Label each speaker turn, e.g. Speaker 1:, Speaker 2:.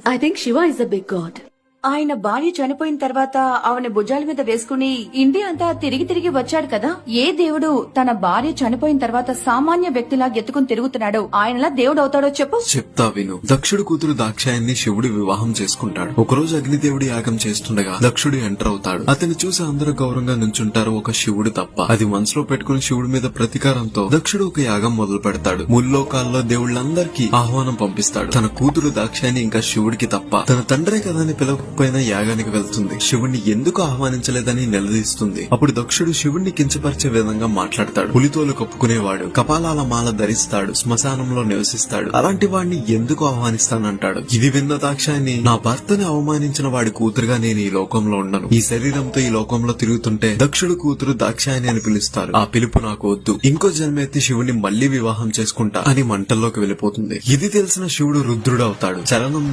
Speaker 1: I think Shiva is a big god.
Speaker 2: ఆయన భార్య చనిపోయిన తర్వాత ఆవిడ భుజాల మీద వేసుకుని ఇండియా అంతా తిరిగి తిరిగి వచ్చాడు కదా. ఏ దేవుడు తన భార్య చనిపోయిన తర్వాత సామాన్య వ్యక్తిలా ఎత్తుకుని తిరుగుతున్నాడో ఆయనలా దేవుడు అవుతాడో చెప్పు.
Speaker 3: చెప్తా విను. దక్షుడు కూతురు దాక్షాయన్ని శివుడు వివాహం చేసుకుంటాడు. ఒకరోజు అగ్నిదేవుడి యాగం చేస్తుండగా దక్షుడు ఎంటర్ అవుతాడు. అతన్ని చూసి అందరూ గౌరవంగా నుంచుంటారు, ఒక శివుడు తప్ప. అది మనసులో పెట్టుకుని శివుడి మీద ప్రతీకారంతో దక్షుడు ఒక యాగం మొదలు పెడతాడు. ముల్లోకాల్లో దేవుళ్ళందరికీ ఆహ్వానం పంపిస్తాడు. తన కూతురు దాక్షాయని ఇంకా శివుడికి తప్ప తన తండ్రే కదా అని పిలవకపోయినా యాగానికి వెళ్తుంది. శివుణ్ణి ఎందుకు ఆహ్వానించలేదని నిలదీస్తుంది. అప్పుడు దక్షుడు శివుణ్ణి కించపరిచే విధంగా మాట్లాడతాడు. పులితోలు కప్పుకునేవాడు, కపాలాల మాల ధరిస్తాడు, శ్మశానంలో నివసిస్తాడు, అలాంటి వాడిని ఎందుకు ఆహ్వానిస్తానంటాడు. ఇది విన్న దాక్షాయని, నా భర్తని అవమానించిన వాడి కూతురుగా నేను ఈ లోకంలో ఉండను. ఈ శరీరంతో ఈ లోకంలో తిరుగుతుంటే దక్షుడు కూతురు దాక్షాయని అని పిలుస్తారు. ఆ పిలుపు నాకు వద్దు. ఇంకో జన్మెత్తి శివుణ్ణి మళ్లీ వివాహం చేసుకుంటా అని మంటల్లోకి వెళ్లిపోతుంది. ఇది తెలిసిన శివుడు రుద్రుడు అవుతాడు. చలనం